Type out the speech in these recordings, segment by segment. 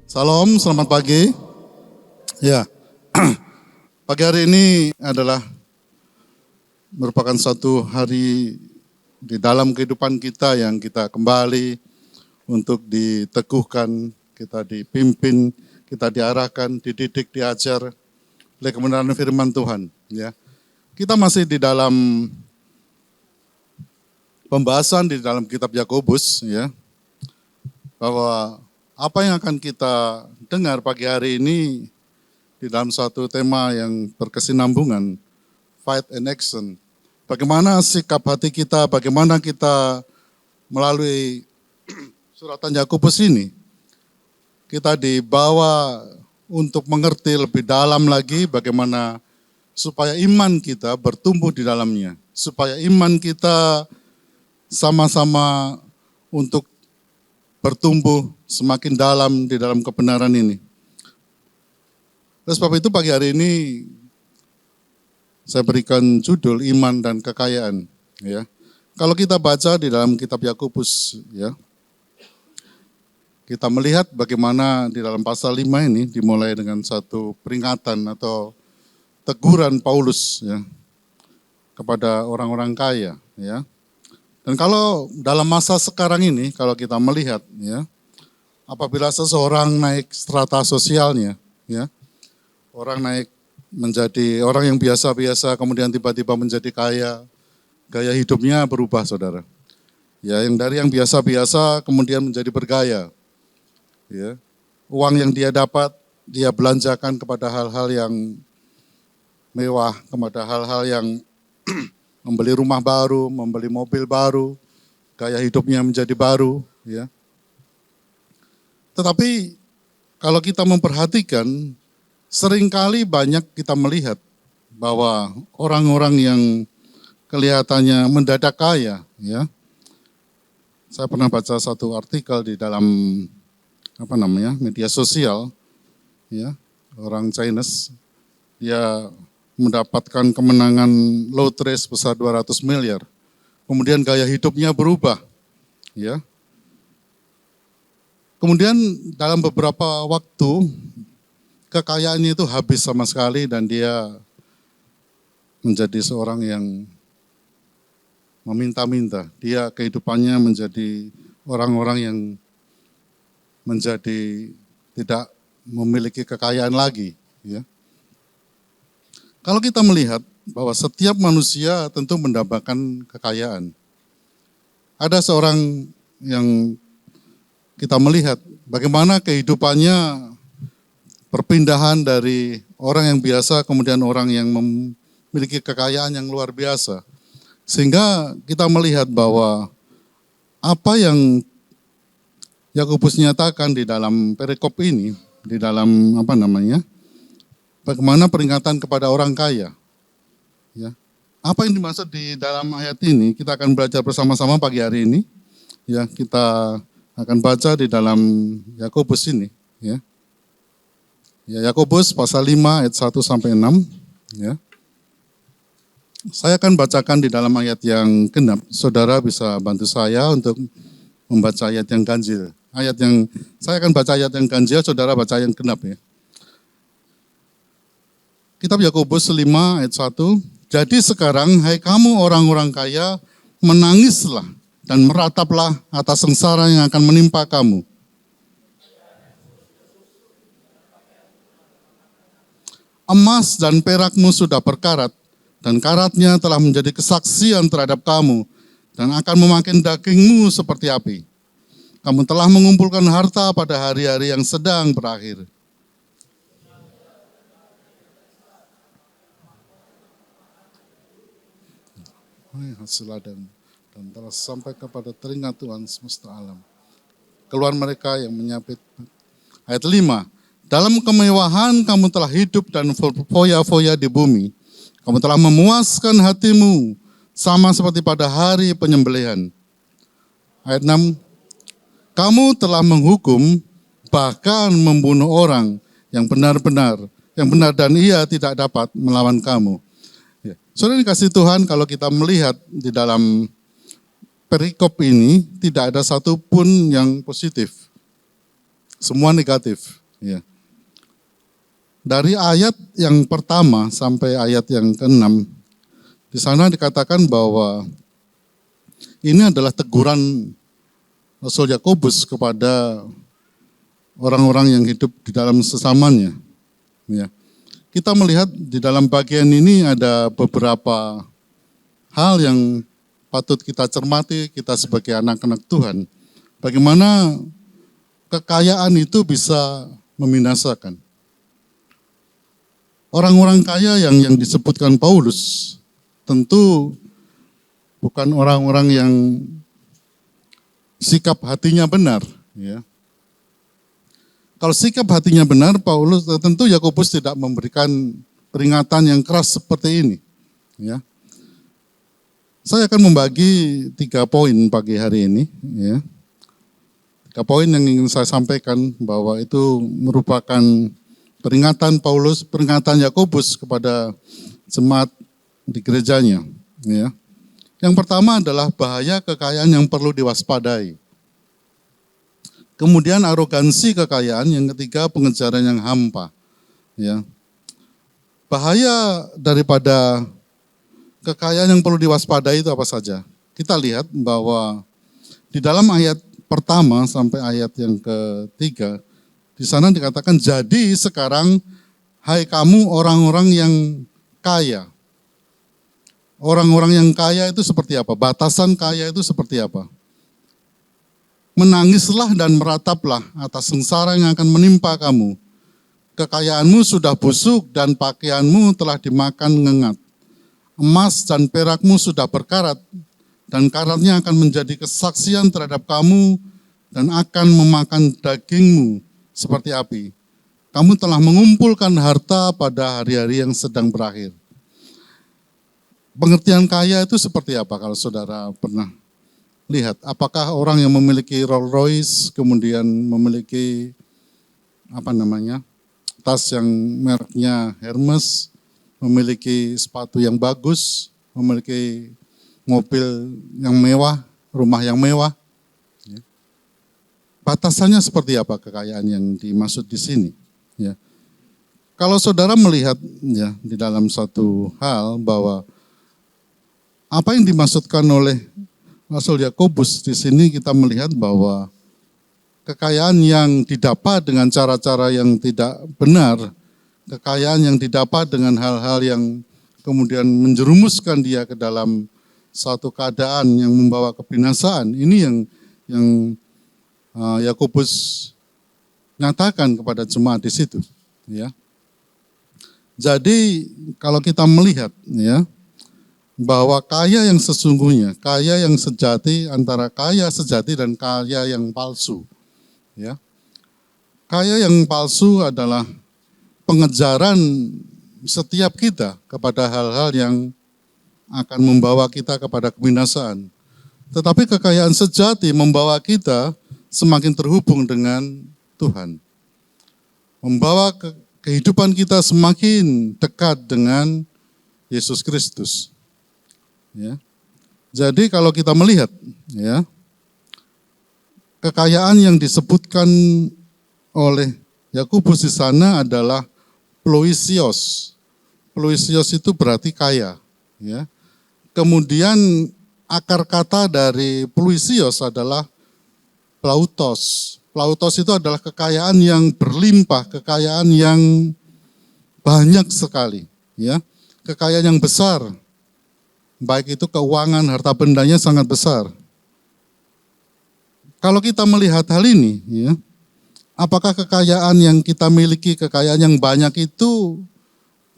Salam, selamat pagi. Ya, pagi hari ini adalah merupakan satu hari di dalam kehidupan kita yang kita kembali untuk diteguhkan, kita dipimpin, kita diarahkan, dididik, diajar oleh kebenaran firman Tuhan. Ya, kita masih di dalam pembahasan di dalam kitab Yakobus, ya, bahwa apa yang akan kita dengar pagi hari ini di dalam satu tema yang berkesinambungan, fight and action. Bagaimana sikap hati kita, bagaimana kita melalui suratan Yakobus ini, kita dibawa untuk mengerti lebih dalam lagi bagaimana supaya iman kita bertumbuh di dalamnya, supaya iman kita sama-sama untuk bertumbuh semakin dalam di dalam kebenaran ini. Oleh sebab itu pagi hari ini saya berikan judul iman dan kekayaan. Ya, kalau kita baca di dalam kitab Yakobus, ya, kita melihat bagaimana di dalam pasal 5 ini dimulai dengan satu peringatan atau teguran Paulus, ya, kepada orang-orang kaya. Ya. Dan kalau dalam masa sekarang ini, kalau kita melihat, ya, apabila seseorang naik strata sosialnya, ya, orang naik menjadi orang yang biasa-biasa, kemudian tiba-tiba menjadi kaya, gaya hidupnya berubah, saudara. Ya, yang dari yang biasa-biasa kemudian menjadi bergaya. Ya, uang yang dia dapat, dia belanjakan kepada hal-hal yang mewah, kepada hal-hal yang membeli rumah baru, membeli mobil baru, gaya hidupnya menjadi baru, ya. Tetapi kalau kita memperhatikan, seringkali banyak kita melihat bahwa orang-orang yang kelihatannya mendadak kaya, ya. Saya pernah baca satu artikel di dalam media sosial, ya, orang Chinese, dia mendapatkan kemenangan lotre sebesar 200 miliar. Kemudian gaya hidupnya berubah, ya. Kemudian dalam beberapa waktu kekayaannya itu habis sama sekali dan dia menjadi seorang yang meminta-minta. Dia kehidupannya menjadi orang-orang yang menjadi tidak memiliki kekayaan lagi, ya. Kalau kita melihat bahwa setiap manusia tentu mendambakan kekayaan. Ada seorang yang kita melihat bagaimana kehidupannya perpindahan dari orang yang biasa kemudian orang yang memiliki kekayaan yang luar biasa. Sehingga kita melihat bahwa apa yang Yakobus nyatakan di dalam perikop ini, di dalam bagaimana peringatan kepada orang kaya. Ya. Apa yang dimaksud di dalam ayat ini, kita akan belajar bersama-sama pagi hari ini. Ya, kita akan baca di dalam Yakobus ini. Ya. Ya, Yakobus pasal 5 ayat 1 sampai 6. Ya. Saya akan bacakan di dalam ayat yang genap. Saudara bisa bantu saya untuk membaca ayat yang ganjil. Saya akan baca ayat yang ganjil, saudara baca yang genap, ya. Kitab Yakobus 5 ayat 1, jadi sekarang hai kamu orang-orang kaya, menangislah dan merataplah atas sengsara yang akan menimpa kamu. Emas dan perakmu sudah berkarat, dan karatnya telah menjadi kesaksian terhadap kamu, dan akan memakan dagingmu seperti api. Kamu telah mengumpulkan harta pada hari-hari yang sedang berakhir. Hasil ladang dan telah sampai kepada telinga Tuhan semesta alam. Keluar mereka yang menyapit. Ayat 5. Dalam kemewahan kamu telah hidup dan foya-foya di bumi. Kamu telah memuaskan hatimu sama seperti pada hari penyembelihan. Ayat 6. Kamu telah menghukum bahkan membunuh orang yang benar dan ia tidak dapat melawan kamu. Ya. Saudara dikasih Tuhan, kalau kita melihat di dalam perikop ini tidak ada satupun yang positif. semua negatif. Ya. Dari ayat yang pertama sampai ayat yang ke-6, di sana dikatakan bahwa ini adalah teguran Rasul Yakobus kepada orang-orang yang hidup di dalam sesamanya. Ya. Kita melihat di dalam bagian ini ada beberapa hal yang patut kita cermati, kita sebagai anak-anak Tuhan. Bagaimana kekayaan itu bisa membinasakan. Orang-orang kaya yang disebutkan Paulus tentu bukan orang-orang yang sikap hatinya benar. Ya. Kalau sikap hatinya benar, Paulus tentu Yakobus tidak memberikan peringatan yang keras seperti ini. Ya. Saya akan membagi 3 poin pagi hari ini. Ya. 3 poin yang ingin saya sampaikan bahwa itu merupakan peringatan Paulus, peringatan Yakobus kepada jemaat di gerejanya. Ya. Yang pertama adalah bahaya kekayaan yang perlu diwaspadai. Kemudian arogansi kekayaan, yang ketiga pengejaran yang hampa. Ya. Bahaya daripada kekayaan yang perlu diwaspadai itu apa saja? Kita lihat bahwa di dalam ayat pertama sampai ayat yang ketiga, di sana dikatakan, jadi sekarang hai kamu orang-orang yang kaya. Orang-orang yang kaya itu seperti apa? Batasan kaya itu seperti apa? Menangislah dan merataplah atas sengsara yang akan menimpa kamu. Kekayaanmu sudah busuk dan pakaianmu telah dimakan ngengat. Emas dan perakmu sudah berkarat dan karatnya akan menjadi kesaksian terhadap kamu dan akan memakan dagingmu seperti api. Kamu telah mengumpulkan harta pada hari-hari yang sedang berakhir. Pengertian kaya itu seperti apa kalau saudara pernah lihat? Apakah orang yang memiliki Rolls Royce, kemudian memiliki tas yang mereknya Hermes, memiliki sepatu yang bagus, memiliki mobil yang mewah, rumah yang mewah? Batasannya seperti apa kekayaan yang dimaksud di sini? Ya. Kalau saudara melihat ya di dalam satu hal bahwa apa yang dimaksudkan oleh Rasul Yakobus di sini, kita melihat bahwa kekayaan yang didapat dengan cara-cara yang tidak benar, kekayaan yang didapat dengan hal-hal yang kemudian menjerumuskan dia ke dalam satu keadaan yang membawa kebinasaan, ini yang Yakobus nyatakan kepada jemaat di situ, ya. Jadi kalau kita melihat, ya, bahwa kaya yang sesungguhnya, kaya yang sejati, antara kaya sejati dan kaya yang palsu, ya. Kaya yang palsu adalah pengejaran setiap kita kepada hal-hal yang akan membawa kita kepada kebinasaan. Tetapi kekayaan sejati membawa kita semakin terhubung dengan Tuhan. Membawa kehidupan kita semakin dekat dengan Yesus Kristus. Ya. Jadi kalau kita melihat, ya, kekayaan yang disebutkan oleh Yakobus di sana adalah ploisios. Ploisios itu berarti kaya. Ya. Kemudian akar kata dari ploisios adalah plautos. Plautos itu adalah kekayaan yang berlimpah, kekayaan yang banyak sekali, ya. Kekayaan yang besar. Baik itu keuangan, harta bendanya sangat besar. Kalau kita melihat hal ini, ya, apakah kekayaan yang kita miliki, kekayaan yang banyak itu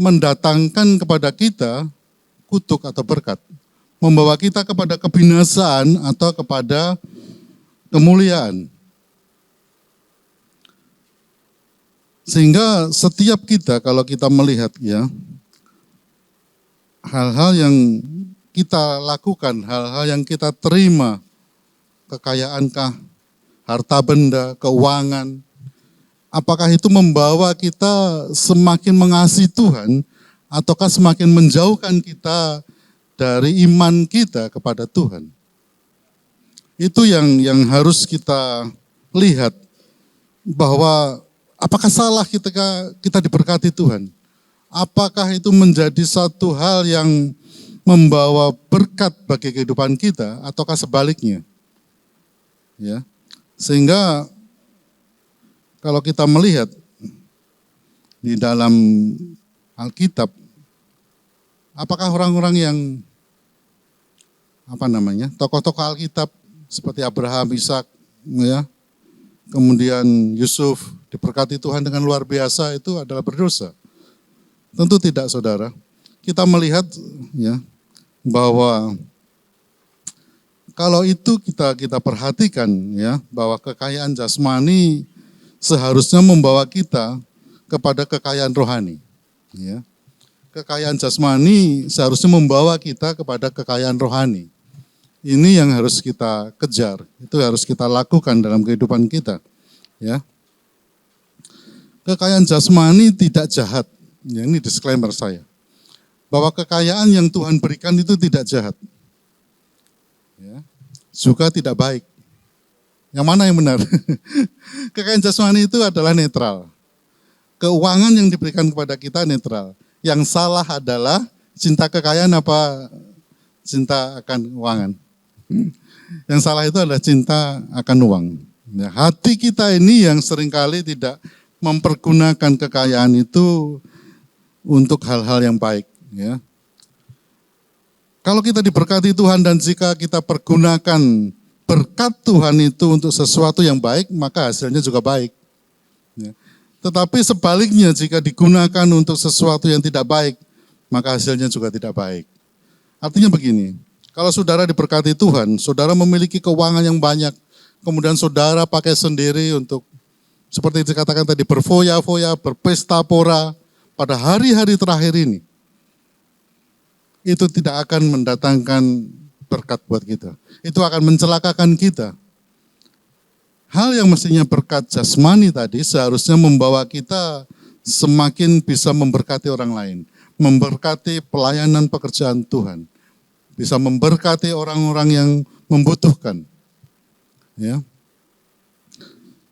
mendatangkan kepada kita kutuk atau berkat? Membawa kita kepada kebinasaan atau kepada kemuliaan. Sehingga setiap kita kalau kita melihat, ya, hal-hal yang kita lakukan, hal-hal yang kita terima, kekayaankah, harta benda, keuangan, apakah itu membawa kita semakin mengasihi Tuhan ataukah semakin menjauhkan kita dari iman kita kepada Tuhan? Itu yang harus kita lihat bahwa apakah salah ketika kita diberkati Tuhan? Apakah itu menjadi satu hal yang membawa berkat bagi kehidupan kita ataukah sebaliknya? Ya. Sehingga kalau kita melihat di dalam Alkitab, apakah orang-orang yang tokoh-tokoh Alkitab seperti Abraham, Ishak, ya, kemudian Yusuf diberkati Tuhan dengan luar biasa itu adalah berdosa? Tentu tidak, saudara. Kita melihat ya bahwa kalau itu kita perhatikan ya bahwa kekayaan jasmani seharusnya membawa kita kepada kekayaan rohani. Ya. Kekayaan jasmani seharusnya membawa kita kepada kekayaan rohani. Ini yang harus kita kejar, itu harus kita lakukan dalam kehidupan kita. Ya. Kekayaan jasmani tidak jahat. Ya, ini disclaimer saya. Bahwa kekayaan yang Tuhan berikan itu tidak jahat. Ya. Juga tidak baik. Yang mana yang benar? Kekayaan jasmani itu adalah netral. Keuangan yang diberikan kepada kita netral. Yang salah adalah cinta kekayaan apa cinta akan keuangan. Yang salah itu adalah cinta akan uang. Ya, hati kita ini yang seringkali tidak mempergunakan kekayaan itu untuk hal-hal yang baik. Ya. Kalau kita diberkati Tuhan dan jika kita pergunakan berkat Tuhan itu untuk sesuatu yang baik, maka hasilnya juga baik. Ya. Tetapi sebaliknya jika digunakan untuk sesuatu yang tidak baik, maka hasilnya juga tidak baik. Artinya begini, kalau saudara diberkati Tuhan, saudara memiliki keuangan yang banyak, kemudian saudara pakai sendiri untuk, seperti dikatakan tadi, berfoya-foya, berpesta pora pada hari-hari terakhir ini, itu tidak akan mendatangkan berkat buat kita. Itu akan mencelakakan kita. Hal yang mestinya berkat jasmani tadi seharusnya membawa kita semakin bisa memberkati orang lain. Memberkati pelayanan pekerjaan Tuhan. Bisa memberkati orang-orang yang membutuhkan. Ya.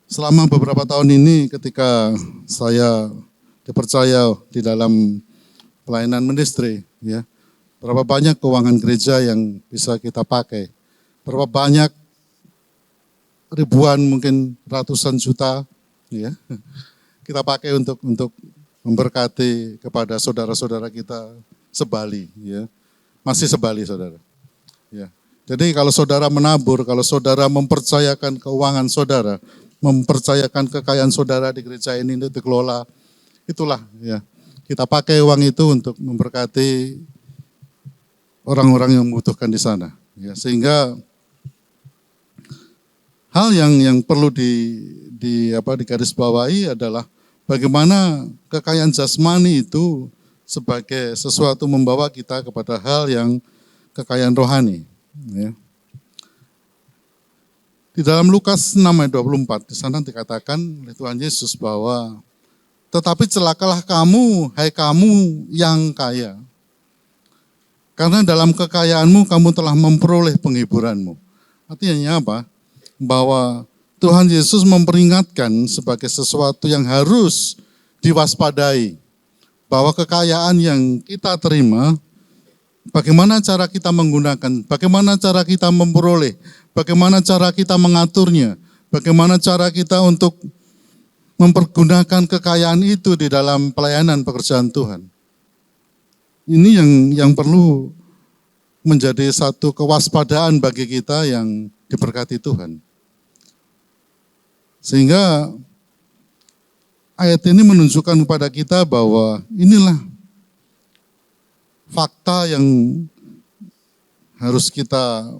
Selama beberapa tahun ini ketika saya dipercaya di dalam pelayanan ministry, ya, berapa banyak keuangan gereja yang bisa kita pakai. Berapa banyak ribuan mungkin ratusan juta ya kita pakai untuk memberkati kepada saudara-saudara kita sebali ya. Masih sebali saudara. Ya. Jadi kalau saudara menabur, kalau saudara mempercayakan keuangan saudara, mempercayakan kekayaan saudara di gereja ini untuk dikelola, itulah ya. Kita pakai uang itu untuk memberkati orang-orang yang membutuhkan di sana ya. Sehingga hal yang perlu digarisbawahi adalah bagaimana kekayaan jasmani itu sebagai sesuatu membawa kita kepada hal yang kekayaan rohani. Ya. Di dalam Lukas 6 ayat 24, di sana dikatakan oleh Tuhan Yesus bahwa tetapi celakalah kamu, hai kamu yang kaya. Karena dalam kekayaanmu kamu telah memperoleh penghiburanmu. Artinya apa? Bahwa Tuhan Yesus memperingatkan sebagai sesuatu yang harus diwaspadai. Bahwa kekayaan yang kita terima, bagaimana cara kita menggunakan, bagaimana cara kita memperoleh, bagaimana cara kita mengaturnya, bagaimana cara kita untuk mempergunakan kekayaan itu di dalam pelayanan pekerjaan Tuhan. Ini yang perlu menjadi satu kewaspadaan bagi kita yang diberkati Tuhan. Sehingga ayat ini menunjukkan kepada kita bahwa inilah fakta yang harus kita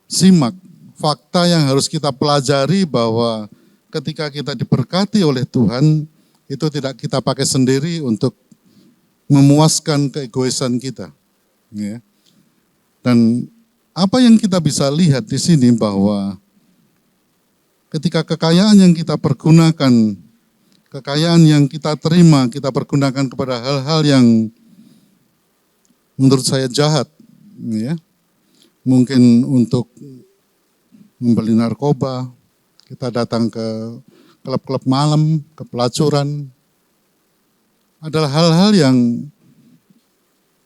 simak, fakta yang harus kita pelajari bahwa ketika kita diberkati oleh Tuhan, itu tidak kita pakai sendiri untuk memuaskan keegoisan kita. Ya. Dan apa yang kita bisa lihat di sini bahwa ketika kekayaan yang kita pergunakan, kekayaan yang kita terima, kita pergunakan kepada hal-hal yang menurut saya jahat, ya. Mungkin untuk membeli narkoba, kita datang ke klub-klub malam, kepelacuran, adalah hal-hal yang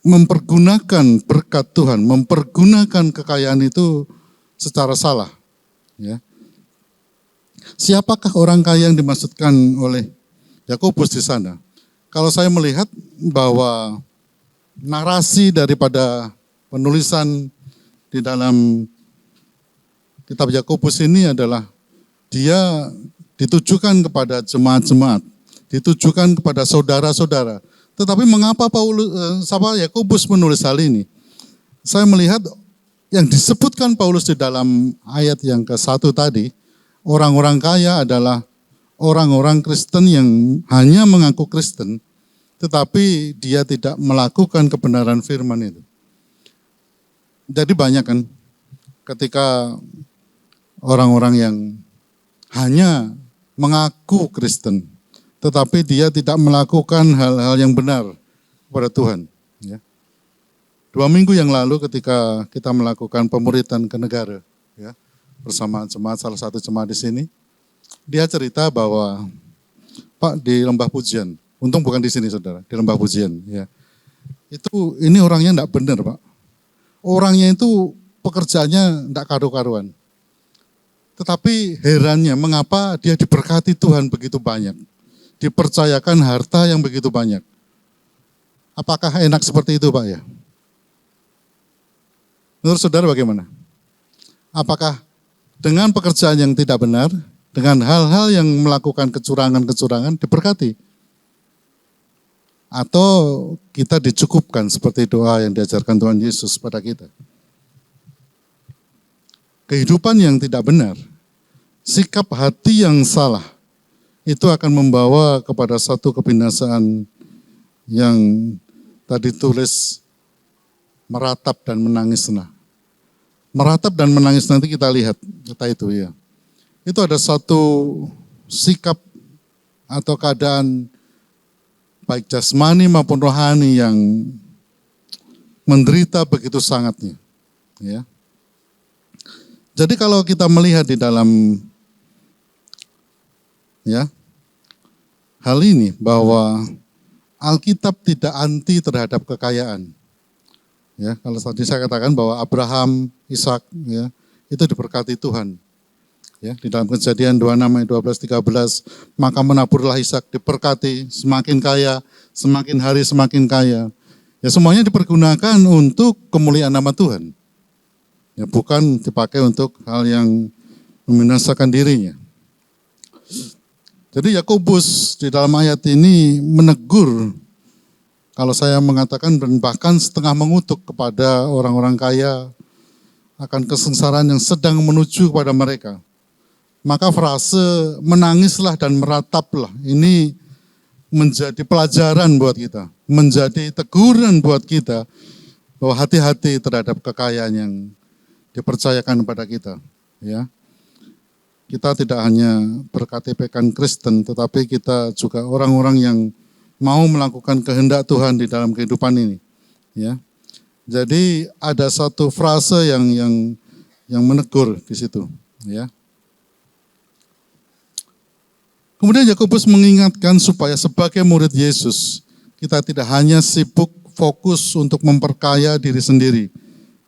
mempergunakan berkat Tuhan, mempergunakan kekayaan itu secara salah. Ya. Siapakah orang kaya yang dimaksudkan oleh Yakobus di sana? Kalau saya melihat bahwa narasi daripada penulisan di dalam kitab Yakobus ini adalah dia ditujukan kepada jemaat-jemaat, ditujukan kepada saudara-saudara. Tetapi mengapa Yakobus menulis hal ini? Saya melihat yang disebutkan Paulus di dalam ayat yang ke-1 tadi, orang-orang kaya adalah orang-orang Kristen yang hanya mengaku Kristen, tetapi dia tidak melakukan kebenaran firman itu. Jadi banyak kan, ketika orang-orang yang hanya mengaku Kristen, tetapi dia tidak melakukan hal-hal yang benar kepada Tuhan. Ya. 2 minggu yang lalu ketika kita melakukan pemuritan ke negara, ya, bersama jemaat, salah satu jemaat di sini, dia cerita bahwa Pak di Lembah Pujian, untung bukan di sini saudara, di Lembah Pujian, ya, ini orangnya enggak benar Pak. Orangnya itu pekerjaannya enggak karu-karuan. Tetapi herannya mengapa dia diberkati Tuhan begitu banyak. Dipercayakan harta yang begitu banyak. Apakah enak seperti itu Pak ya? Menurut saudara bagaimana? Apakah dengan pekerjaan yang tidak benar, dengan hal-hal yang melakukan kecurangan-kecurangan diberkati? Atau kita dicukupkan seperti doa yang diajarkan Tuhan Yesus pada kita? Kehidupan yang tidak benar, sikap hati yang salah, itu akan membawa kepada satu kebinasaan yang tadi tulis meratap dan menangis. Nah, meratap dan menangis nanti kita lihat kata itu ya. Itu ada satu sikap atau keadaan baik jasmani maupun rohani yang menderita begitu sangatnya. Ya. Jadi kalau kita melihat di dalam ya, hal ini bahwa Alkitab tidak anti terhadap kekayaan. Ya, kalau tadi saya katakan bahwa Abraham, Ishak, ya, itu diberkati Tuhan. Ya, di dalam Kejadian 26 ayat 12-13, maka menaburlah Ishak diberkati, semakin kaya, semakin hari semakin kaya. Ya, semuanya dipergunakan untuk kemuliaan nama Tuhan. Ya, bukan dipakai untuk hal yang membinasakan dirinya. Jadi Yakobus di dalam ayat ini menegur, kalau saya mengatakan dan bahkan setengah mengutuk kepada orang-orang kaya akan kesengsaraan yang sedang menuju kepada mereka. Maka frase menangislah dan merataplah ini menjadi pelajaran buat kita, menjadi teguran buat kita bahwa hati-hati terhadap kekayaan yang dipercayakan kepada kita. Ya. Kita tidak hanya berKTP-kan Kristen, tetapi kita juga orang-orang yang mau melakukan kehendak Tuhan di dalam kehidupan ini. Ya, jadi ada satu frase yang menegur di situ. Ya. Kemudian Yakobus mengingatkan supaya sebagai murid Yesus kita tidak hanya sibuk fokus untuk memperkaya diri sendiri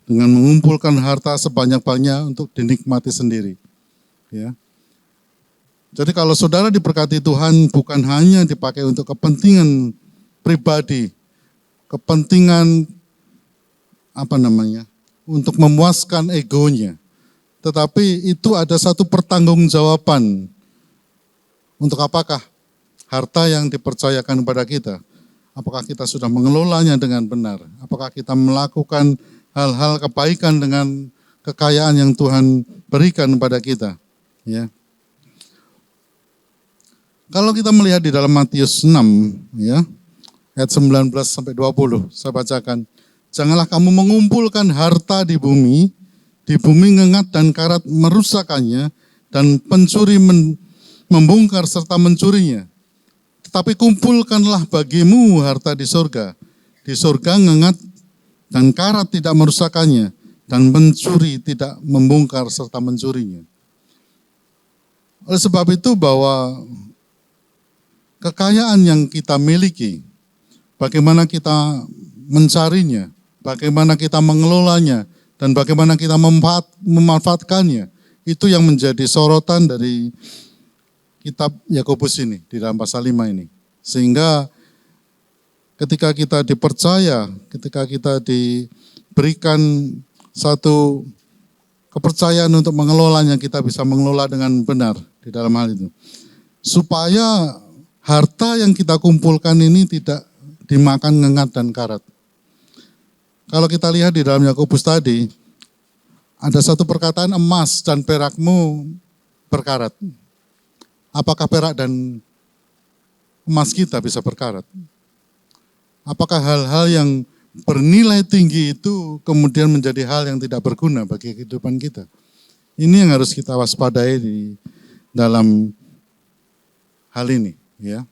dengan mengumpulkan harta sebanyak-banyak untuk dinikmati sendiri. Ya. Jadi kalau saudara diberkati Tuhan bukan hanya dipakai untuk kepentingan pribadi, kepentingan untuk memuaskan egonya, tetapi itu ada satu pertanggungjawaban untuk apakah harta yang dipercayakan kepada kita, apakah kita sudah mengelolanya dengan benar, apakah kita melakukan hal-hal kebaikan dengan kekayaan yang Tuhan berikan kepada kita. Ya. Kalau kita melihat di dalam Matius 6, ya, ayat 19 sampai 20, saya bacakan. Janganlah kamu mengumpulkan harta di bumi ngengat dan karat merusakannya, dan pencuri membongkar serta mencurinya. Tetapi kumpulkanlah bagimu harta di surga. Di surga ngengat dan karat tidak merusakannya, dan pencuri tidak membongkar serta mencurinya. Oleh sebab itu bahwa kekayaan yang kita miliki, bagaimana kita mencarinya, bagaimana kita mengelolanya, dan bagaimana kita memanfaatkannya, itu yang menjadi sorotan dari kitab Yakobus ini, di dalam pasal 5 ini. Sehingga ketika kita dipercaya, ketika kita diberikan satu kepercayaan untuk mengelolanya, kita bisa mengelola dengan benar di dalam hal itu. Supaya harta yang kita kumpulkan ini tidak dimakan ngengat dan karat. Kalau kita lihat di dalam Yakobus tadi, ada satu perkataan, emas dan perakmu berkarat. Apakah perak dan emas kita bisa berkarat? Apakah hal-hal yang bernilai tinggi itu kemudian menjadi hal yang tidak berguna bagi kehidupan kita? Ini yang harus kita waspadai di dalam hal ini, ya.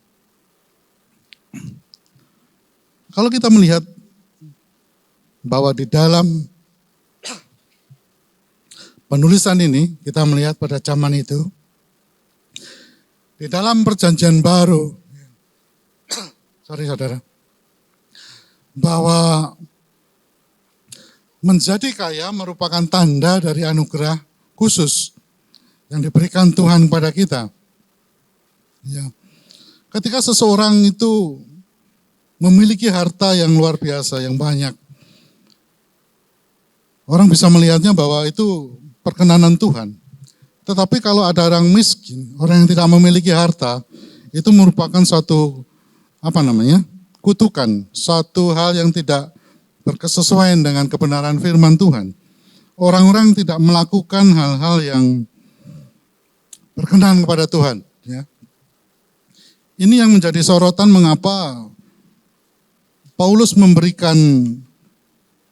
Kalau kita melihat bahwa di dalam penulisan ini, kita melihat pada zaman itu, di dalam perjanjian baru, saudara, bahwa menjadi kaya merupakan tanda dari anugerah khusus yang diberikan Tuhan kepada kita. Ya. Ketika seseorang itu memiliki harta yang luar biasa, yang banyak, orang bisa melihatnya bahwa itu perkenanan Tuhan. Tetapi kalau ada orang miskin, orang yang tidak memiliki harta, itu merupakan suatu kutukan, suatu hal yang tidak berkesesuaian dengan kebenaran firman Tuhan. Orang-orang tidak melakukan hal-hal yang berkenan kepada Tuhan. Ya. Ini yang menjadi sorotan mengapa Paulus memberikan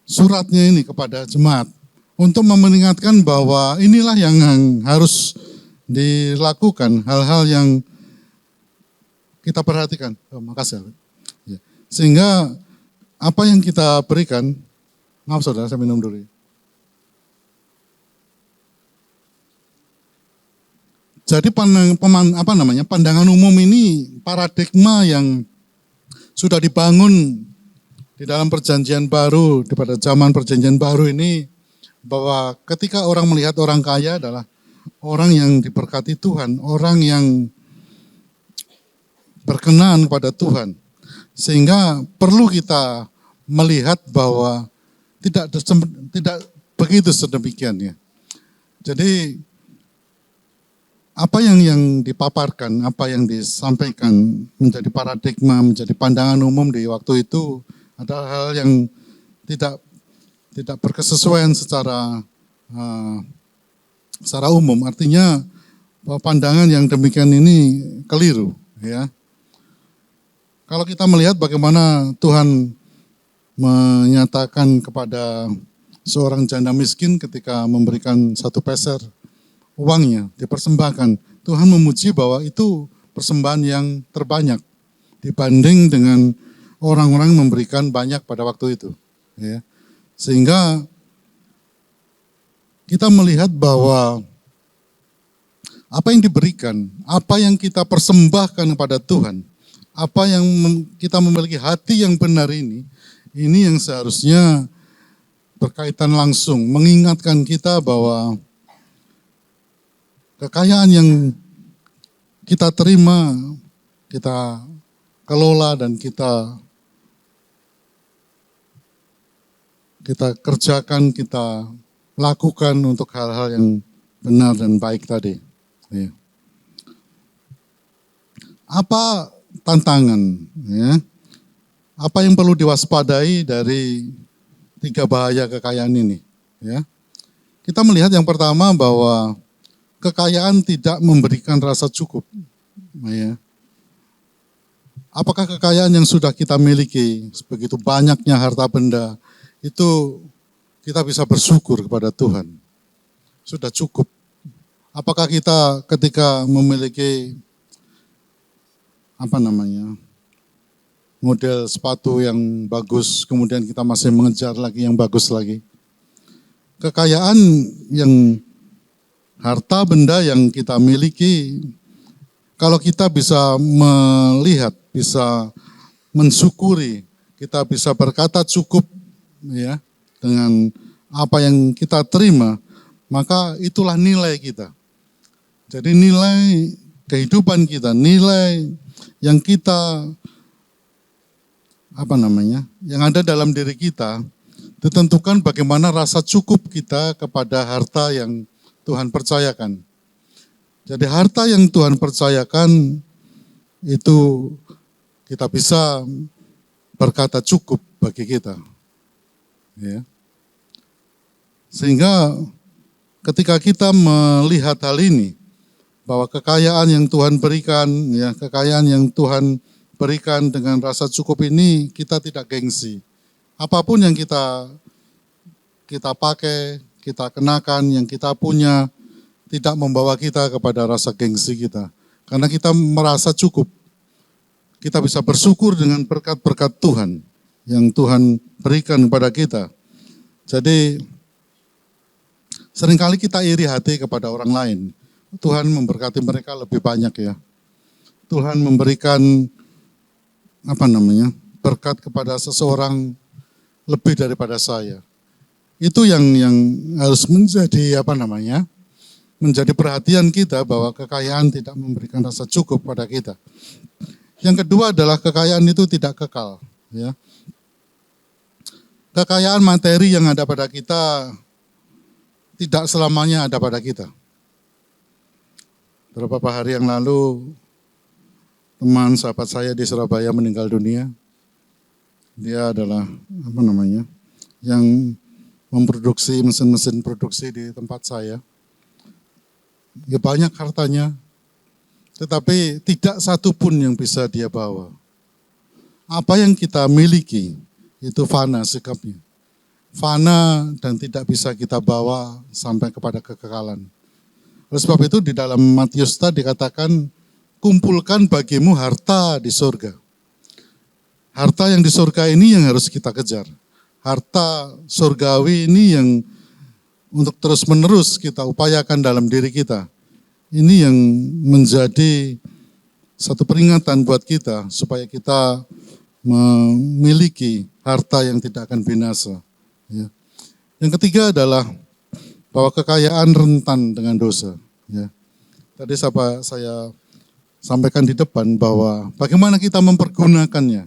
suratnya ini kepada jemaat untuk mengingatkan bahwa inilah yang harus dilakukan, hal-hal yang kita perhatikan. Makasih. Ya. Sehingga apa yang kita berikan, maaf saudara, saya minum dulu. Jadi pandangan umum ini paradigma yang sudah dibangun di dalam perjanjian baru, pada zaman perjanjian baru ini, bahwa ketika orang melihat orang kaya adalah orang yang diberkati Tuhan, orang yang berkenan kepada Tuhan. Sehingga perlu kita melihat bahwa tidak begitu sedemikian ya. Jadi apa yang dipaparkan, apa yang disampaikan menjadi paradigma, menjadi pandangan umum di waktu itu adalah hal yang tidak berkesesuaian secara umum. Artinya bahwa pandangan yang demikian ini keliru, ya. Kalau kita melihat bagaimana Tuhan menyatakan kepada seorang janda miskin ketika memberikan 1 peser uangnya, dipersembahkan. Tuhan memuji bahwa itu persembahan yang terbanyak dibanding dengan orang-orang memberikan banyak pada waktu itu. Ya. Sehingga kita melihat bahwa apa yang diberikan, apa yang kita persembahkan kepada Tuhan, apa yang kita memiliki hati yang benar ini yang seharusnya berkaitan langsung, mengingatkan kita bahwa kekayaan yang kita terima, kita kelola dan kita kerjakan, kita lakukan untuk hal-hal yang benar dan baik tadi. Ya. Apa tantangan? Ya? Apa yang perlu diwaspadai dari 3 bahaya kekayaan ini? Ya. Kita melihat yang pertama bahwa kekayaan tidak memberikan rasa cukup. Ya. Apakah kekayaan yang sudah kita miliki, begitu banyaknya harta benda, itu kita bisa bersyukur kepada Tuhan? Sudah cukup. Apakah kita ketika memiliki model sepatu yang bagus, kemudian kita masih mengejar lagi yang bagus lagi? Kekayaan yang Harta benda yang kita miliki, kalau kita bisa melihat, bisa mensyukuri, kita bisa berkata cukup ya dengan apa yang kita terima, maka itulah nilai kita. Jadi nilai kehidupan kita, nilai yang kita yang ada dalam diri kita ditentukan bagaimana rasa cukup kita kepada harta yang Tuhan percayakan. Jadi harta yang Tuhan percayakan itu kita bisa berkata cukup bagi kita. Ya. Sehingga ketika kita melihat hal ini, bahwa kekayaan yang Tuhan berikan, ya, kekayaan yang Tuhan berikan dengan rasa cukup ini, kita tidak gengsi. Apapun yang kita pakai, kita kenakan, yang kita punya, tidak membawa kita kepada rasa gengsi kita. Karena kita merasa cukup. Kita bisa bersyukur dengan berkat-berkat Tuhan yang Tuhan berikan kepada kita. Jadi seringkali kita iri hati kepada orang lain. Tuhan memberkati mereka lebih banyak ya. Tuhan memberikan berkat kepada seseorang lebih daripada saya. Itu yang harus menjadi menjadi perhatian kita, bahwa kekayaan tidak memberikan rasa cukup pada kita. Yang kedua adalah kekayaan itu tidak kekal. Ya. Kekayaan materi yang ada pada kita tidak selamanya ada pada kita. Beberapa hari yang lalu, teman sahabat saya di Surabaya meninggal dunia. Dia adalah yang memproduksi mesin-mesin produksi di tempat saya. Ya, banyak hartanya, tetapi tidak satu pun yang bisa dia bawa. Apa yang kita miliki itu fana sikapnya. Fana dan tidak bisa kita bawa sampai kepada kekekalan. Oleh sebab itu di dalam Matius tadi dikatakan, kumpulkan bagimu harta di surga. Harta yang di surga ini yang harus kita kejar. Harta surgawi ini yang untuk terus-menerus kita upayakan dalam diri kita. Ini yang menjadi satu peringatan buat kita supaya kita memiliki harta yang tidak akan binasa. Ya. Yang ketiga adalah bahwa kekayaan rentan dengan dosa. Ya. Tadi saya sampaikan di depan bahwa bagaimana kita mempergunakannya,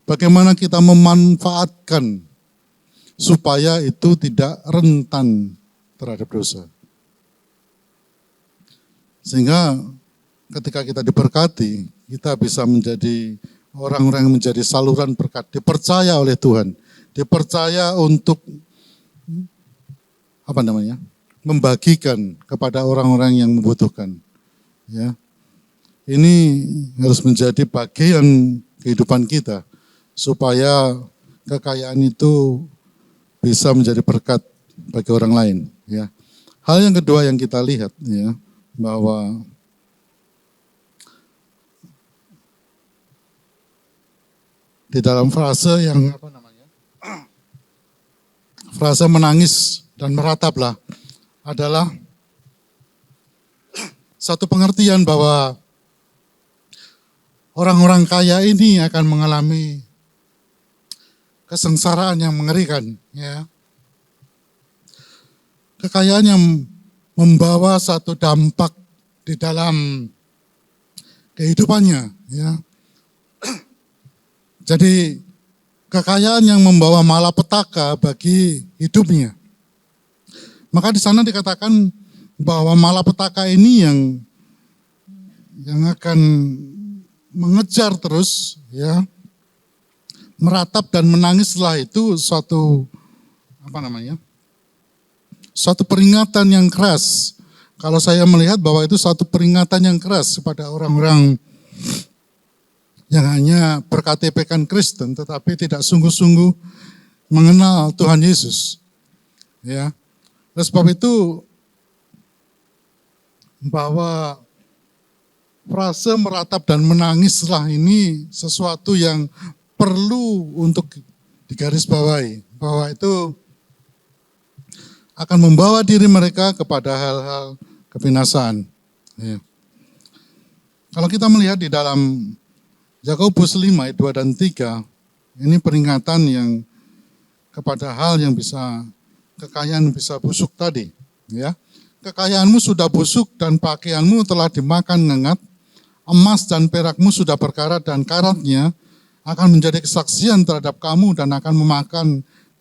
bagaimana kita memanfaatkan supaya itu tidak rentan terhadap dosa. Sehingga ketika kita diberkati, kita bisa menjadi orang-orang yang menjadi saluran berkat, dipercaya oleh Tuhan, dipercaya untuk membagikan kepada orang-orang yang membutuhkan. Ya. Ini harus menjadi bagian kehidupan kita supaya kekayaan itu bisa menjadi berkat bagi orang lain. Ya. Hal yang kedua yang kita lihat, ya, bahwa di dalam frase yang frase menangis dan merataplah adalah satu pengertian bahwa orang-orang kaya ini akan mengalami kesengsaraan yang mengerikan, ya. Kekayaan yang membawa satu dampak di dalam kehidupannya, ya. Jadi kekayaan yang membawa malapetaka bagi hidupnya. Maka di sana dikatakan bahwa malapetaka ini yang akan mengejar terus, ya, meratap dan menangis setelah itu suatu peringatan yang keras. Kalau saya melihat bahwa itu suatu peringatan yang keras kepada orang-orang yang hanya berKTP-kan Kristen tetapi tidak sungguh-sungguh mengenal Tuhan Yesus. Ya. Oleh sebab itu bahwa frase meratap dan menangislah ini sesuatu yang perlu untuk digarisbawahi, bahwa itu akan membawa diri mereka kepada hal-hal, kebinasaan. Ya. Kalau kita melihat di dalam Yakobus 5 ayat 2 dan 3, ini peringatan yang kepada hal yang bisa, kekayaan bisa busuk tadi. Ya. Kekayaanmu sudah busuk dan pakaianmu telah dimakan ngengat, emas dan perakmu sudah berkarat dan karatnya akan menjadi kesaksian terhadap kamu dan akan memakan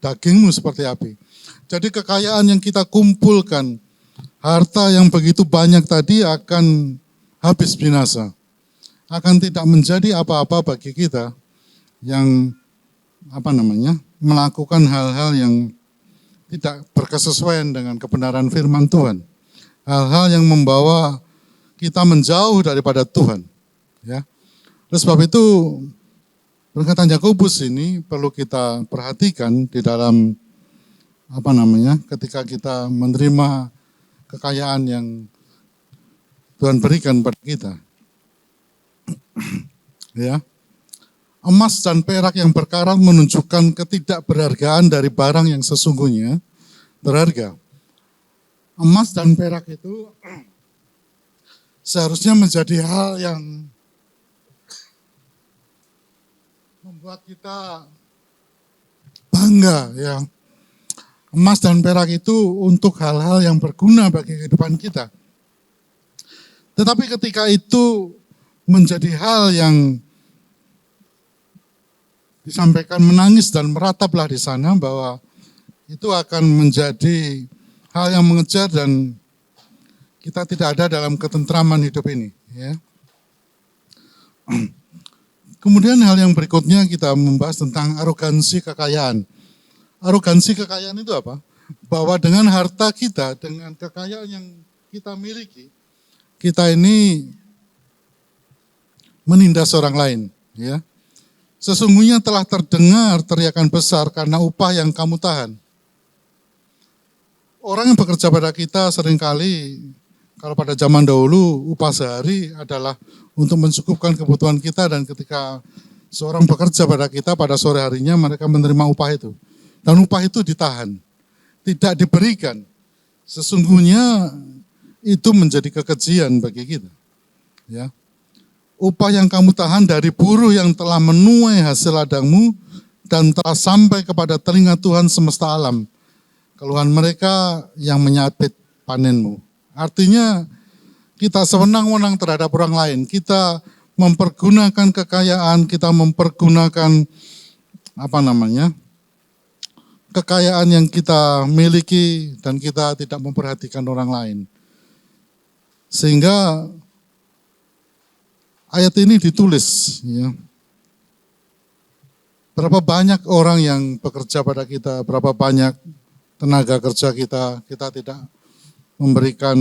dagingmu seperti api. Jadi kekayaan yang kita kumpulkan, harta yang begitu banyak tadi akan habis binasa. Akan tidak menjadi apa-apa bagi kita yang melakukan hal-hal yang tidak berkesesuaian dengan kebenaran firman Tuhan. Hal-hal yang membawa kita menjauh daripada Tuhan. Ya. Oleh sebab itu, perkataan Yakobus ini perlu kita perhatikan di dalam ketika kita menerima kekayaan yang Tuhan berikan pada kita. Ya. Emas dan perak yang berkarat menunjukkan ketidakberhargaan dari barang yang sesungguhnya berharga. Emas dan perak itu seharusnya menjadi hal yang membuat kita bangga, ya. Emas dan perak itu untuk hal-hal yang berguna bagi kehidupan kita. Tetapi ketika itu menjadi hal yang disampaikan menangis dan merataplah di sana bahwa itu akan menjadi hal yang mengejar dan kita tidak ada dalam ketentraman hidup ini. Ya. Kemudian hal yang berikutnya kita membahas tentang arogansi kekayaan. Arogansi kekayaan itu apa? Bahwa dengan harta kita, dengan kekayaan yang kita miliki, kita ini menindas orang lain. Ya. Sesungguhnya telah terdengar teriakan besar karena upah yang kamu tahan. Orang yang bekerja pada kita seringkali, kalau pada zaman dahulu upah sehari adalah untuk mencukupkan kebutuhan kita, dan ketika seorang bekerja pada kita pada sore harinya mereka menerima upah itu. Dan upah itu ditahan, tidak diberikan. Sesungguhnya itu menjadi kekejian bagi kita. Ya. Upah yang kamu tahan dari buruh yang telah menuai hasil ladangmu dan telah sampai kepada telinga Tuhan semesta alam. Keluhan mereka yang menyapit panenmu. Artinya kita sewenang-wenang terhadap orang lain. Kita mempergunakan kekayaan, kita mempergunakan kekayaan yang kita miliki dan kita tidak memperhatikan orang lain. Sehingga ayat ini ditulis, ya. Berapa banyak orang yang bekerja pada kita, berapa banyak tenaga kerja kita tidak memberikan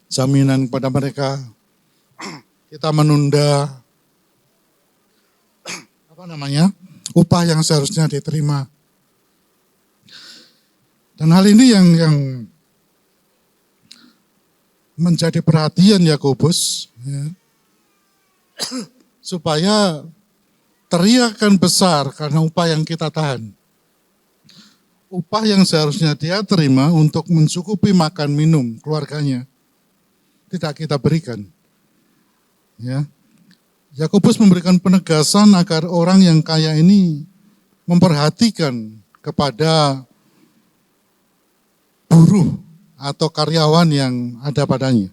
jaminan kepada mereka. Kita menunda upah yang seharusnya diterima. Dan hal ini yang menjadi perhatian Yakobus, ya, supaya teriakan besar karena upah yang kita tahan. Upah yang seharusnya dia terima untuk mencukupi makan minum keluarganya tidak kita berikan. Ya. Yakobus memberikan penegasan agar orang yang kaya ini memperhatikan kepada buruh atau karyawan yang ada padanya.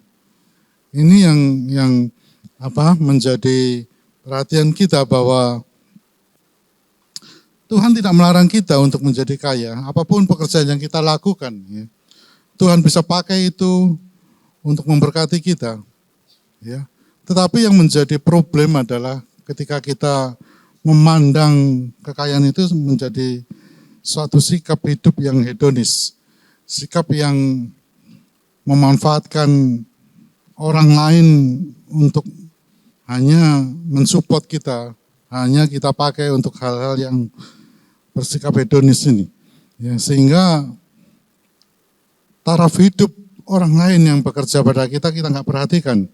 Ini yang menjadi perhatian kita, bahwa Tuhan tidak melarang kita untuk menjadi kaya, apapun pekerjaan yang kita lakukan. Ya. Tuhan bisa pakai itu untuk memberkati kita. Ya. Tetapi yang menjadi problem adalah ketika kita memandang kekayaan itu menjadi suatu sikap hidup yang hedonis. Sikap yang memanfaatkan orang lain untuk hanya mensupport kita, hanya kita pakai untuk hal-hal yang bersikap hedonis ini. Ya, sehingga taraf hidup orang lain yang bekerja pada kita nggak perhatikan.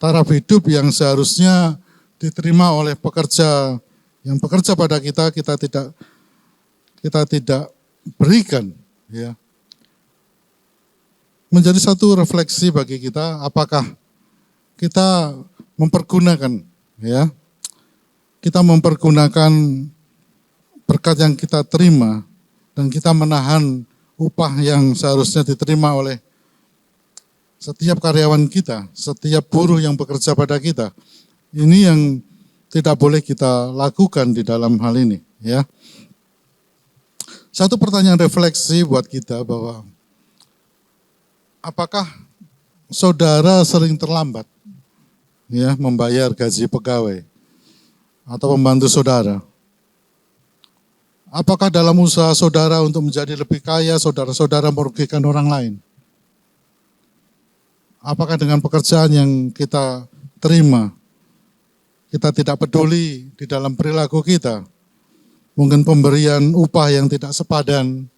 Taraf hidup yang seharusnya diterima oleh pekerja yang bekerja pada kita tidak berikan. Ya. menjadi satu refleksi bagi kita, apakah kita mempergunakan, ya, kita mempergunakan berkat yang kita terima dan kita menahan upah yang seharusnya diterima oleh setiap karyawan kita, setiap buruh yang bekerja pada kita. Ini yang tidak boleh kita lakukan di dalam hal ini, ya. Satu pertanyaan refleksi buat kita bahwa apakah saudara sering terlambat, ya, membayar gaji pegawai atau pembantu saudara? Apakah dalam usaha saudara untuk menjadi lebih kaya, saudara-saudara merugikan orang lain? Apakah dengan pekerjaan yang kita terima, kita tidak peduli di dalam perilaku kita? Mungkin pemberian upah yang tidak sepadan,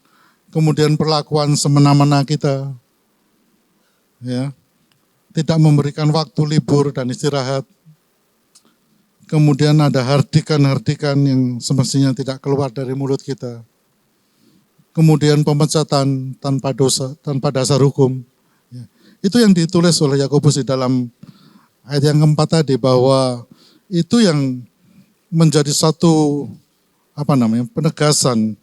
kemudian perlakuan semena-mena kita, ya, tidak memberikan waktu libur dan istirahat. Kemudian ada hardikan-hardikan yang semestinya tidak keluar dari mulut kita. Kemudian pemecatan tanpa dosa, tanpa dasar hukum. Itu yang ditulis oleh Yakobus di dalam ayat yang keempat tadi, bahwa itu yang menjadi satu penegasan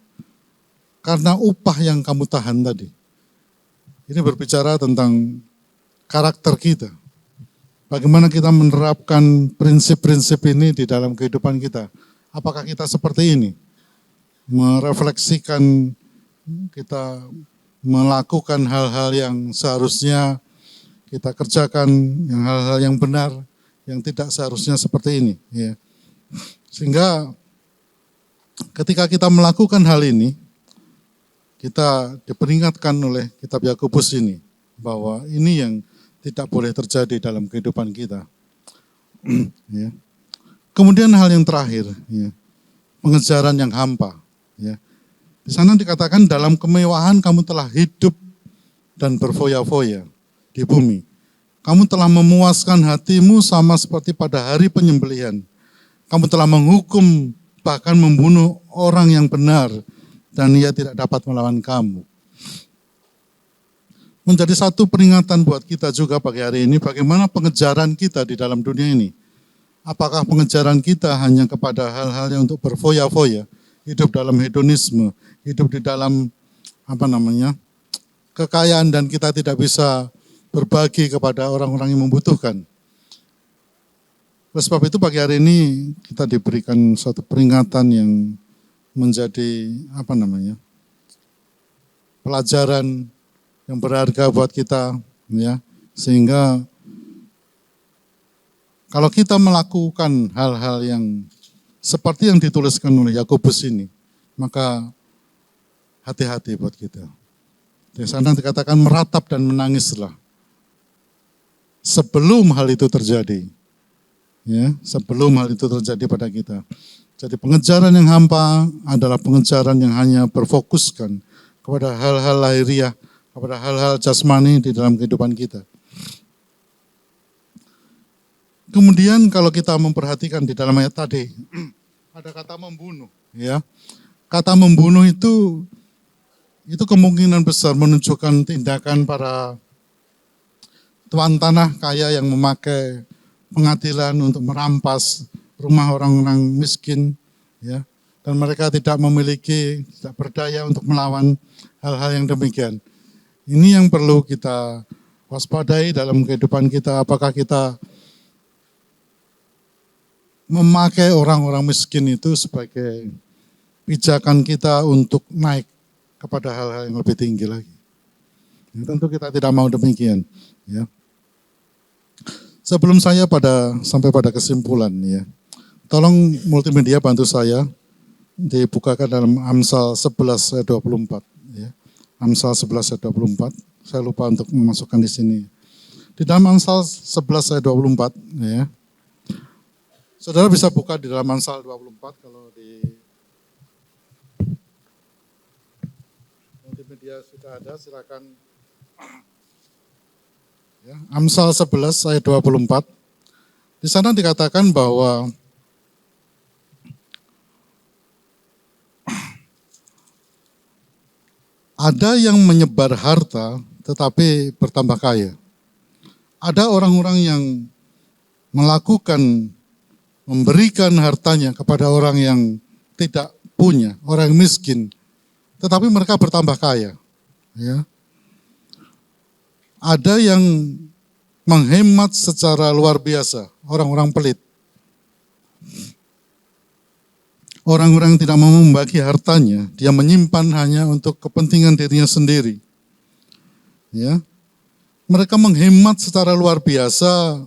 karena upah yang kamu tahan tadi. Ini berbicara tentang karakter kita. Bagaimana kita menerapkan prinsip-prinsip ini di dalam kehidupan kita. Apakah kita seperti ini? Merefleksikan, kita melakukan hal-hal yang seharusnya kita kerjakan, yang hal-hal yang benar, yang tidak seharusnya seperti ini. Ya. Sehingga ketika kita melakukan hal ini, kita diperingatkan oleh kitab Yakobus ini, bahwa ini yang tidak boleh terjadi dalam kehidupan kita. Ya. Kemudian hal yang terakhir, ya, pengejaran yang hampa. Ya. Di sana dikatakan dalam kemewahan kamu telah hidup dan berfoya-foya di bumi. Kamu telah memuaskan hatimu sama seperti pada hari penyembelihan. Kamu telah menghukum, bahkan membunuh orang yang benar, dan ia tidak dapat melawan kamu. Menjadi satu peringatan buat kita juga pagi hari ini, bagaimana pengejaran kita di dalam dunia ini. Apakah pengejaran kita hanya kepada hal-hal yang untuk berfoya-foya, hidup dalam hedonisme, hidup di dalam kekayaan, dan kita tidak bisa berbagi kepada orang-orang yang membutuhkan. Oleh sebab itu pagi hari ini kita diberikan suatu peringatan yang menjadi pelajaran yang berharga buat kita, ya, sehingga kalau kita melakukan hal-hal yang seperti yang dituliskan oleh Yakobus ini, maka hati-hati buat kita. Di sana dikatakan meratap dan menangislah sebelum hal itu terjadi. Ya, sebelum hal itu terjadi pada kita. Jadi pengejaran yang hampa adalah pengejaran yang hanya berfokuskan kepada hal-hal lahiriah, kepada hal-hal jasmani di dalam kehidupan kita. Kemudian kalau kita memperhatikan di dalam ayat tadi, ada kata membunuh. Ya, kata membunuh itu kemungkinan besar menunjukkan tindakan para tuan tanah kaya yang memakai pengadilan untuk merampas rumah orang-orang miskin, ya, dan mereka tidak berdaya untuk melawan hal-hal yang demikian. Ini yang perlu kita waspadai dalam kehidupan kita. Apakah kita memakai orang-orang miskin itu sebagai pijakan kita untuk naik kepada hal-hal yang lebih tinggi lagi? Ya, tentu kita tidak mau demikian. Ya. Sebelum saya sampai pada kesimpulan, ya, tolong multimedia bantu saya dibukakan dalam Amsal 11 ayat 24. Ya. Amsal 11 ayat 24, saya lupa untuk memasukkan di sini. Di dalam Amsal 11 ayat 24, ya, saudara bisa buka di dalam Amsal 24 kalau di multimedia sudah ada, silakan. Ya, Amsal 11 ayat 24. Di sana dikatakan bahwa ada yang menyebar harta tetapi bertambah kaya. Ada orang-orang yang melakukan, memberikan hartanya kepada orang yang tidak punya, orang yang miskin, tetapi mereka bertambah kaya. Ya. Ada yang menghemat secara luar biasa, orang-orang pelit. Orang-orang yang tidak mau membagi hartanya, dia menyimpan hanya untuk kepentingan dirinya sendiri. Ya. Mereka menghemat secara luar biasa,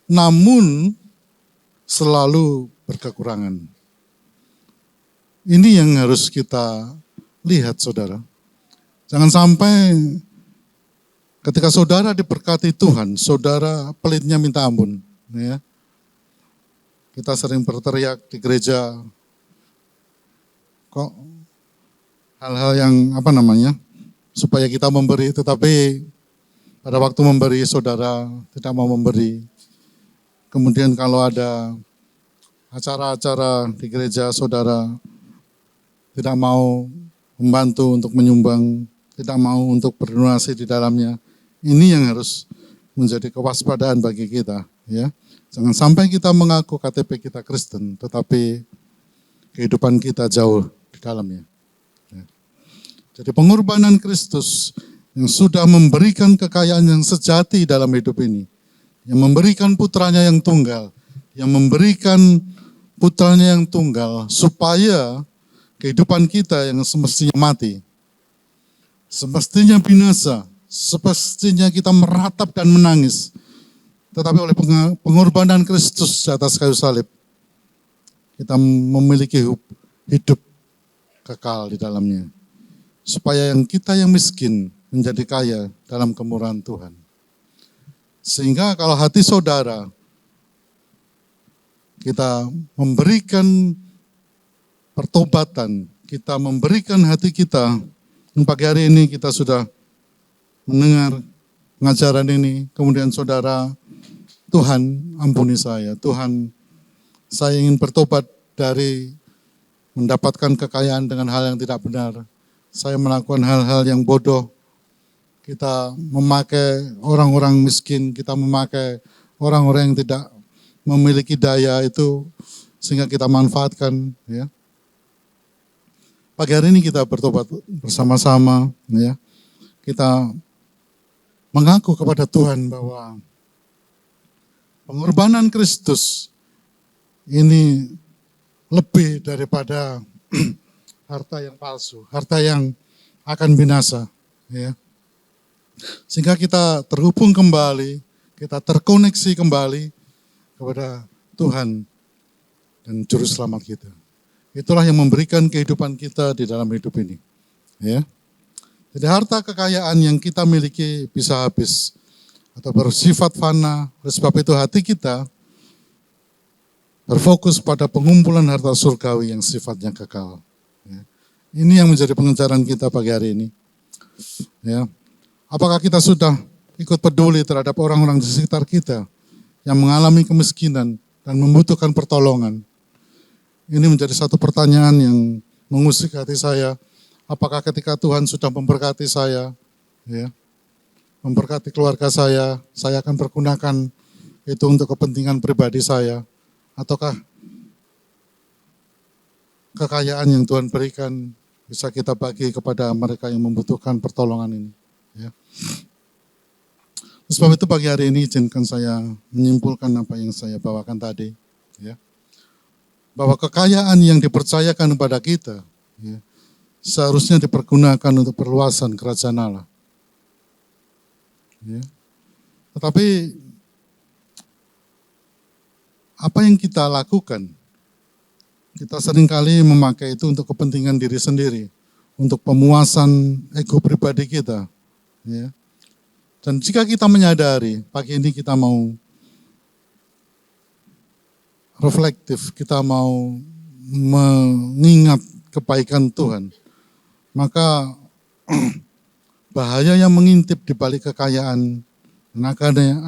namun selalu berkekurangan. Ini yang harus kita lihat, saudara. Jangan sampai ketika saudara diberkati Tuhan, saudara pelitnya minta ampun. Ya. Kita sering berteriak di gereja, kok hal-hal yang supaya kita memberi, tetapi pada waktu memberi saudara tidak mau memberi. Kemudian kalau ada acara-acara di gereja saudara tidak mau membantu untuk menyumbang, tidak mau untuk berdonasi di dalamnya. Ini yang harus menjadi kewaspadaan bagi kita. Ya, jangan sampai kita mengaku KTP kita Kristen, tetapi kehidupan kita jauh di dalamnya. Ya. Jadi pengorbanan Kristus yang sudah memberikan kekayaan yang sejati dalam hidup ini, yang memberikan putranya yang tunggal, yang memberikan putranya yang tunggal, supaya kehidupan kita yang semestinya mati, semestinya binasa, semestinya kita meratap dan menangis, tetapi oleh pengorbanan Kristus di atas kayu salib, kita memiliki hidup kekal di dalamnya. Supaya kita yang miskin menjadi kaya dalam kemurahan Tuhan. Sehingga kalau hati saudara, kita memberikan pertobatan, kita memberikan hati kita, dan pagi hari ini kita sudah mendengar pengajaran ini, kemudian saudara, Tuhan ampuni saya, Tuhan saya ingin bertobat dari mendapatkan kekayaan dengan hal yang tidak benar, saya melakukan hal-hal yang bodoh, kita memakai orang-orang miskin, kita memakai orang-orang yang tidak memiliki daya itu, sehingga kita manfaatkan. Ya. Pagi hari ini kita bertobat bersama-sama, ya. Kita mengaku kepada Tuhan bahwa pengorbanan Kristus ini lebih daripada harta yang palsu, harta yang akan binasa. Ya. Sehingga kita terhubung kembali, kita terkoneksi kembali kepada Tuhan dan Juru Selamat kita. Itulah yang memberikan kehidupan kita di dalam hidup ini. Ya. Jadi harta kekayaan yang kita miliki bisa habis atau bersifat fana. Oleh sebab itu hati kita berfokus pada pengumpulan harta surgawi yang sifatnya kekal. Ya. Ini yang menjadi pengejaran kita pagi hari ini. Ya. Apakah kita sudah ikut peduli terhadap orang-orang di sekitar kita yang mengalami kemiskinan dan membutuhkan pertolongan? Ini menjadi satu pertanyaan yang mengusik hati saya. Apakah ketika Tuhan sudah memberkati saya, ya, memberkati keluarga saya akan pergunakan itu untuk kepentingan pribadi saya, ataukah kekayaan yang Tuhan berikan bisa kita bagi kepada mereka yang membutuhkan pertolongan ini? Ya. Sebab itu pagi hari ini izinkan saya menyimpulkan apa yang saya bawakan tadi, ya. Bahwa kekayaan yang dipercayakan kepada kita, ya, seharusnya dipergunakan untuk perluasan kerajaan Allah. Ya. Tetapi apa yang kita lakukan? Kita seringkali memakai itu untuk kepentingan diri sendiri, untuk pemuasan ego pribadi kita. Ya. Dan jika kita menyadari, pagi ini kita mau reflektif, kita mau mengingat kebaikan Tuhan, maka bahaya yang mengintip di balik kekayaan,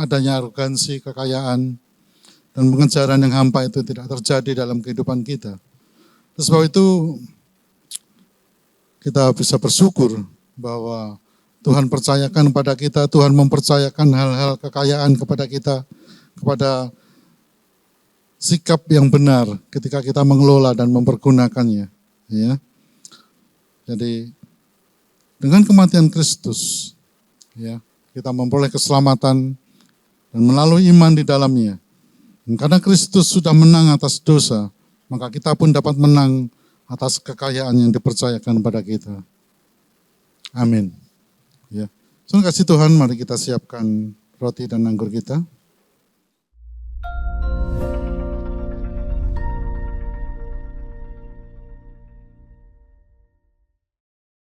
adanya arogansi kekayaan, dan pengejaran yang hampa itu tidak terjadi dalam kehidupan kita. Sebab itu kita bisa bersyukur bahwa Tuhan percayakan kepada kita, Tuhan mempercayakan hal-hal kekayaan kepada kita, kepada sikap yang benar ketika kita mengelola dan mempergunakannya. Ya. Jadi dengan kematian Kristus, ya, kita memperoleh keselamatan dan melalui iman di dalamnya. Dan karena Kristus sudah menang atas dosa, maka kita pun dapat menang atas kekayaan yang dipercayakan pada kita. Amin. Ya. Terima kasih Tuhan, mari kita siapkan roti dan anggur kita.